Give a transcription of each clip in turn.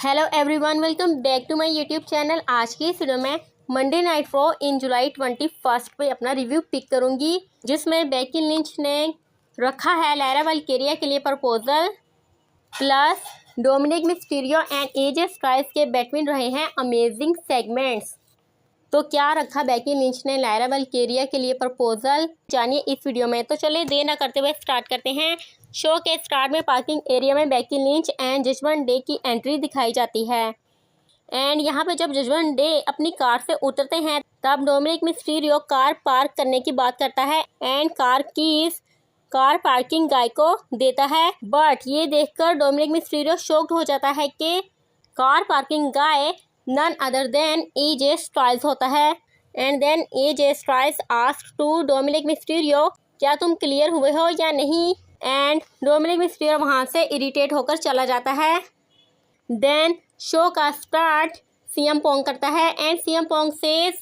Hello everyone, welcome back to my YouTube channel. आज की इस वीडियो में Monday night Raw in July 21 पे अपना रिव्यू पिक करूंगी, जिसमें बेकी लिंच ने रखा है लायरा वाल्किरिया के लिए proposal, plus Dominik Mysterio and AJ Styles के बिटवीन रहे हैं अमेजिंग सेगमेंट्स। तो क्या रखा बेकी लिंच ने लायरा वाल्किरिया के लिए प्रपोजल, जानिए इस वीडियो में। तो चलिए देर ना करते हुए स्टार्ट करते हैं। शो के स्टार्ट में पार्किंग एरिया में Becky Lynch and Judgment Day की एंट्री दिखाई जाती है। एंड यहाँ पे जब जजमेंट डे अपनी कार से उतरते हैं तब डोमिनिक मिस्टीरियो कार पार्क करने की बात करता है and car keys car parking guy को देता है। बट ये देखकर डोमिनिक मिस्टीरियो शॉक्ड हो जाता है कि car parking guy none other than AJ Styles होता है। And then AJ Styles asked to Dominik Mysterio, क्या तुम क्लियर हुए हो या नहीं? एंड डोमिनिक मिस्टीरियो वहाँ से इरिटेट होकर चला जाता है। देन शो का स्टार्ट सीएम पोंग करता है एंड सीएम पोंग सेज,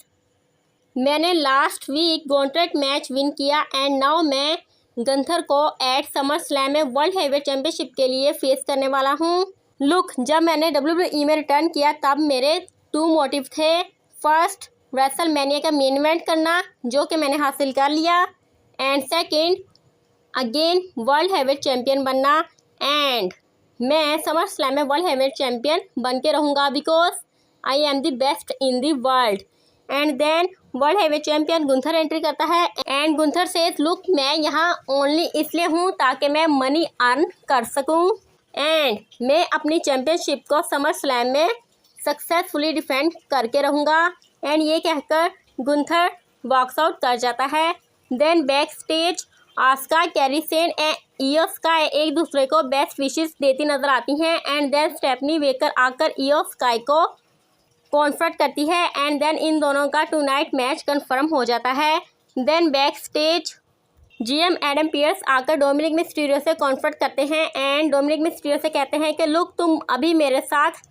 मैंने लास्ट वीक गॉन्ट्रैक्ट मैच विन किया एंड नाउ मैं गंथर को एट समर स्लैम में वर्ल्ड हेवीवेट चैंपियनशिप के लिए फेस करने वाला हूँ। लुक, जब मैंने WWE में रिटर्न किया तब मेरे 2 मोटिव थे। फर्स्ट, रेसलमेनिया का मेन इवेंट करना, जो कि मैंने हासिल कर लिया। And second, again world heavyweight champion बनना। एंड मैं समर स्लैम में वर्ल्ड हेवीवेट चैंपियन बन के रहूँगा because I am the best in the world. And then world heavyweight champion Gunther entry करता है एंड गुंथर सेज, लुक, मैं यहाँ ओनली इसलिए हूँ ताकि मैं मनी अर्न कर सकूँ एंड मैं अपनी चैंपियनशिप को समर स्लैम में सक्सेसफुली डिफेंड करके रहूँगा। एंड ये कहकर गुंथर वॉक्स आउट कर जाता है। Then backstage Asuka, Kairi Sane and Iyo Sky एक दूसरे को बेस्ट विशेस देती नजर आती हैं। एंड देन स्टेफनी वेकर आकर इयो स्काई को कॉन्फ्रंट करती है एंड देन इन दोनों का टुनाइट मैच कंफर्म हो जाता है। Then backstage GM Adam Pearce आकर डोमिनिक मिस्टीरियो से कॉन्फ्रंट करते हैं एंड डोमिनिक मिस्टीरियो से कहते हैं कि लुक, तुम अभी मेरे साथ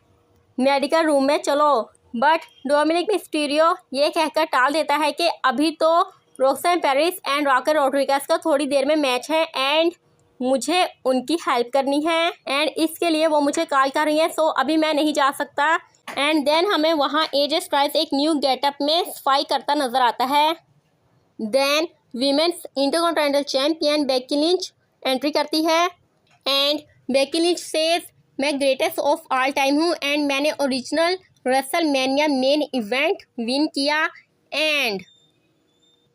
मेडिकल रूम में चलो। बट डोमिनिक मिस्टीरियो ये कहकर टाल देता है कि अभी तो रोक्सेन पेरिस एंड रॉकर रोड्रिगेज का थोड़ी देर में मैच है एंड मुझे उनकी हेल्प करनी है एंड इसके लिए वो मुझे कॉल कर रही है, सो अभी मैं नहीं जा सकता। एंड देन हमें वहाँ एजे स्टाइल्स एक न्यू गेटअप में सफाई करता नजर आता है। Then women's Intercontinental champion Becky Lynch entry करती है एंड बेकी लिंच सेज, मैं ग्रेटेस्ट ऑफ ऑल टाइम हूँ एंड मैंने original WrestleMania main event win किया एंड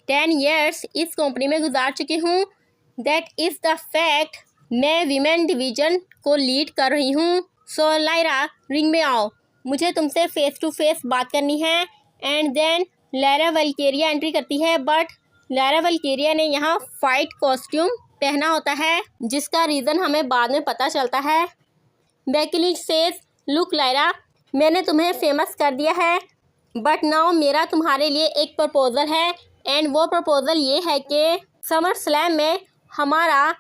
10 ईयर्स इस कंपनी में गुजार चुकी हूँ। दैट इज़ द फैक्ट, मैं वीमेन डिवीजन को लीड कर रही हूँ। सो लायरा, रिंग में आओ, मुझे तुमसे फेस टू फेस बात करनी है। एंड देन लायरा वाल्किरिया एंट्री करती है बट लायरा वाल्किरिया ने यहाँ फाइट कॉस्ट्यूम पहना होता है, जिसका रीज़न हमें बाद में पता चलता है। Beki Lynch says, look Lyra, मैंने तुम्हें फेमस कर दिया है बट नाउ मेरा तुम्हारे लिए एक प्रपोजल है एंड वो प्रपोजल ये है कि समर स्लैम में हमारा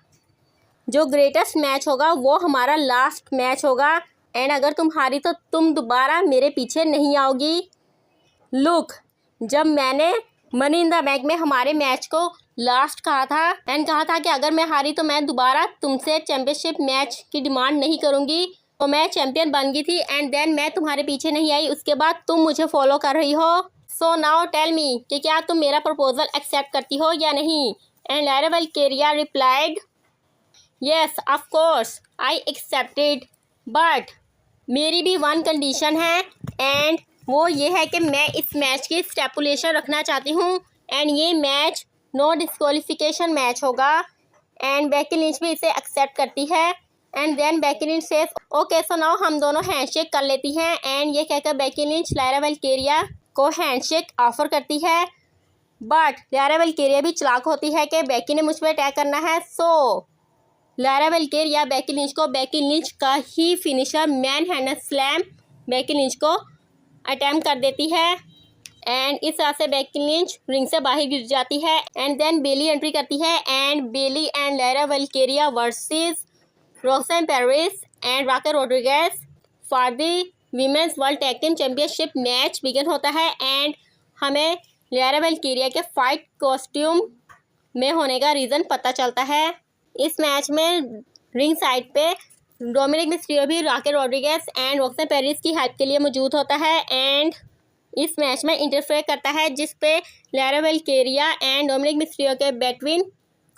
जो ग्रेटेस्ट मैच होगा वो हमारा लास्ट मैच होगा एंड अगर तुम हारी तो तुम दोबारा मेरे पीछे नहीं आओगी। लुक, जब मैंने मनी इन द बैंक में हमारे मैच को लास्ट कहा था एंड कहा था कि अगर मैं हारी तो मैं दोबारा तुमसे चैंपियनशिप मैच की डिमांड नहीं करूँगी, तो मैं चैंपियन बन गई थी एंड देन मैं तुम्हारे पीछे नहीं आई, उसके बाद तुम मुझे फॉलो कर रही हो। सो नाउ टेल मी कि क्या तुम मेरा प्रपोजल एक्सेप्ट करती हो या नहीं? And Lyra Valkyria replied, yes of course I accepted, but मेरी भी वन कंडीशन है एंड वो ये है कि मैं इस मैच की स्टेपुलेशन रखना चाहती हूँ एंड ये मैच नो डिस्क्वालिफिकेशन मैच होगा। एंड बेकी लिंच भी इसे एक्सेप्ट करती है and then Becky Lynch says, okay so now हम दोनों हैंडशेक कर लेती हैं। एंड ये कहकर बेकी लिंच लायरा वाल्किरिया को हैंडशेक ऑफर करती है बट लायरा वाल्किरिया भी चालाक होती है कि बेकी ने मुझ पर अटैक करना है। So Lyra Valkyria Becky Lynch को बेकी लिंच का ही finisher manhandle slam Becky Lynch को अटैम्प्ट कर देती है एंड इस तरह से बेकी लिंच रिंग से बाहर गिर जाती है। एंड देन बेली एंट्री करती है and Bayley and Lyra Valkyria versus Roxanne Perez and Raquel Rodriguez for the women's world tag team championship match begin होता है एंड हमें लायरा वाल्किरिया के फाइट कॉस्ट्यूम में होने का रीज़न पता चलता है। इस मैच में रिंग साइड पे डोमिनिक मिस्टीरियो भी राकेल रॉड्रिगेज एंड रॉक्सन पेरिस की हेल्प के लिए मौजूद होता है एंड इस मैच में इंटरफेयर करता है, जिस पे Lyra Valkyria and Dominik Mysterio के बिटवीन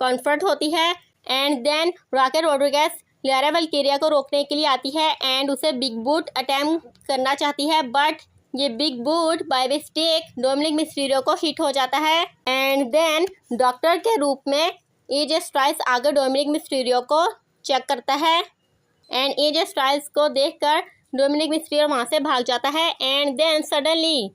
कॉन्फ्रंट होती है and then Raquel Rodriguez Lyra Valkyria को रोकने के लिए आती है एंड उसे बिग बूट अटैम्प्ट करना चाहती है, बट ये big boot by mistake Dominik Mysterio को हिट हो जाता है एंड देन डॉक्टर के रूप में एजे स्टाइल्स आकर डोमिनिक मिस्टीरियो को चेक करता है एंड एजे स्टाइल्स को देखकर डोमिनिक मिस्टीरियो वहाँ से भाग जाता है and then suddenly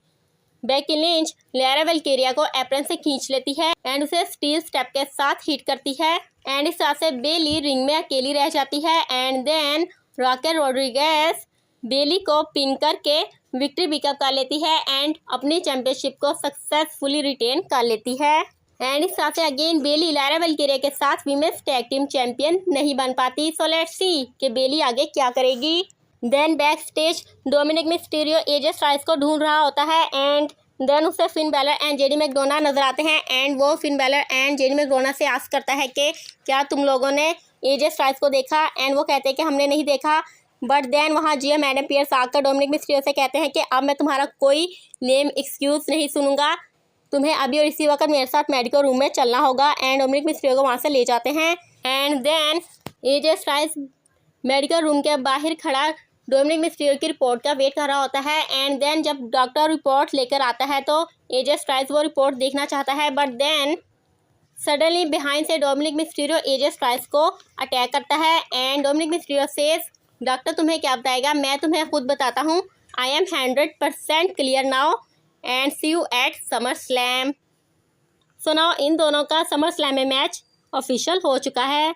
Becky Lynch Lyra Valkyria को एप्रन से खींच लेती है एंड उसे स्टील स्टेप के साथ हिट करती है एंड इस तरह से बेली रिंग में अकेली रह जाती है एंड देन राकेल रॉड्रिगेज बेली को पिन करके विक्ट्री पिकअप कर लेती है एंड अपनी चैंपियनशिप को सक्सेसफुली रिटेन कर लेती है एंड इस तरह से अगेन बेली लारा वाल्किरिया के साथ वीमेंस टैग टीम चैंपियन नहीं बन पाती। सो लेट्स सी कि बेली आगे क्या करेगी। Then backstage Dominik Mysterio AJ Styles को ढूंढ रहा होता है एंड देन उसे Finn Balor and JD McDonagh नजर आते हैं एंड वो Finn Balor and JD McDonagh से आस्क करता है कि क्या तुम लोगों ने एजे स्टाइल्स को देखा एंड वो कहते हैं कि हमने नहीं देखा, बट देन वहाँ जीएम एडम पियर्स आकर डोमिनिक मिस्टीरियो से कहते हैं कि अब मैं तुम्हारा कोई लेम एक्सक्यूज नहीं सुनूंगा, तुम्हें अभी और इसी वक्त मेरे साथ मेडिकल रूम में चलना होगा एंड डोमिनिक मिस्टीरियो को वहाँ से ले जाते हैं and then AJ Styles medical room के बाहर खड़ा डोमिनिक मिस्टीरियो की रिपोर्ट का वेट कर रहा होता है एंड देन जब डॉक्टर रिपोर्ट लेकर आता है तो एजे स्टाइल्स वो रिपोर्ट देखना चाहता है, बट देन सडनली बिहाइंड से डोमिनिक मिस्टीरियो एजे स्टाइल्स को अटैक करता है and Dominik Mysterio says doctor तुम्हें क्या बताएगा, मैं तुम्हें खुद बताता हूँ, I am 100% clear now and see you at SummerSlam. So now इन दोनों का समर स्लैम में मैच ऑफिशियल हो चुका है।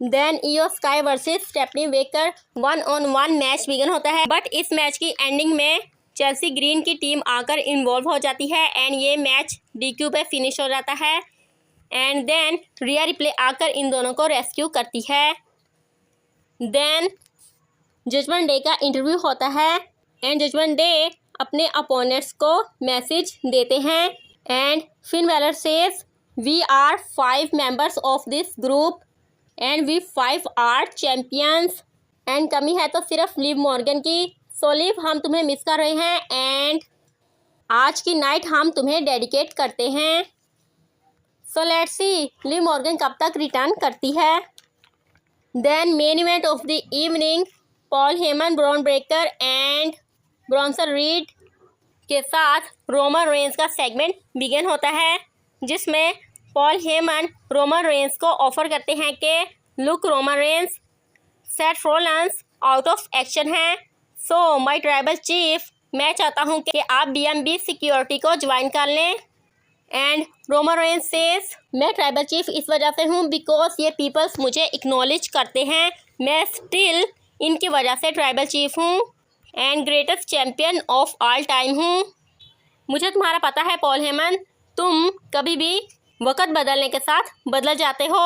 Then Io Sky versus Stephanie Vaquer 1-on-1 match begin होता है, बट इस मैच की एंडिंग में चेल्सी ग्रीन की टीम आकर इन्वॉल्व हो जाती है एंड ये मैच डीक्यू पे फिनिश हो जाता है एंड देन रिया रिप्ले आकर इन दोनों को रेस्क्यू करती है। देन जजमेंट डे का इंटरव्यू होता है एंड जजमेंट डे अपने अपोनेंट्स को मैसेज देते हैं and Finn Balor says we are 5 members of this group and we 5 are champions and कमी है तो सिर्फ लिव मॉर्गन की। सो लिव हम तुम्हें मिस कर रहे हैं एंड आज की नाइट हम तुम्हें डेडिकेट करते हैं। So let's see Liv Morgan कब तक रिटर्न करती है। Then main event of the evening Paul Heyman Bron Breakker and Bronson Reed के साथ रोमन रेंस का सेगमेंट बिगिन होता है, जिसमें पॉल हेमन रोमन रेंस को ऑफर करते हैं कि look Roman Reigns, Seth Rollins out of action है, सो माय ट्राइबल चीफ मैं चाहता हूं कि आप बीएमबी सिक्योरिटी को ज्वाइन कर लें एंड रोमन रेंस सेज मैं ट्राइबल चीफ इस वजह से हूं बिकॉज ये पीपल्स मुझे एक्नॉलेज करते हैं, मैं स्टिल इनकी वजह से ट्राइबल चीफ हूँ and greatest champion of all time हूँ। मुझे तुम्हारा पता है पॉल हेमन, तुम कभी भी वक्त बदलने के साथ बदल जाते हो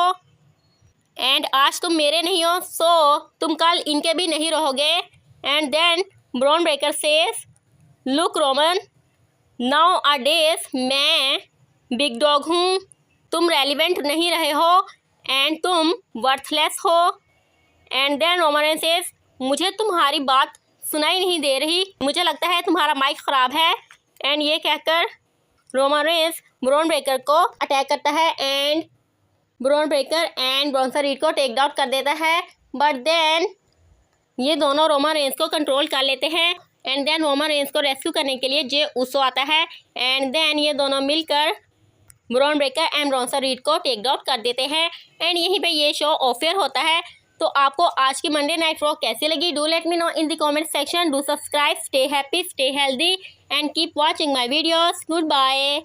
एंड आज तुम मेरे नहीं हो, सो तुम कल इनके भी नहीं रहोगे। And then Bron Breakker says look Roman, nowadays मैं बिग डॉग हूँ, तुम रेलिवेंट नहीं रहे हो एंड तुम वर्थलेस हो। एंड देन रोमन सेज मुझे तुम्हारी बात सुनाई नहीं दे रही, मुझे लगता है तुम्हारा माइक ख़राब है एंड ये कहकर रोमन रेंस ब्रॉन ब्रेकर को अटैक करता है and bronze Breakker and Bronson read को टेक डाउन कर देता है, बट देन ये दोनों रोमन रेंस को कंट्रोल कर लेते हैं एंड देन रोमन रेंस को रेस्क्यू करने के लिए जे उसो आता है एंड देन ये दोनों मिलकर bronze Breakker and Bronson read को टेक डाउन कर देते हैं एंड यहीं पे ये शो ऑफर होता है। तो आपको आज की मंडे नाइट रॉ कैसी लगी? Do let me know in the comment section. Do subscribe, stay happy, stay healthy and keep watching my videos. Good bye.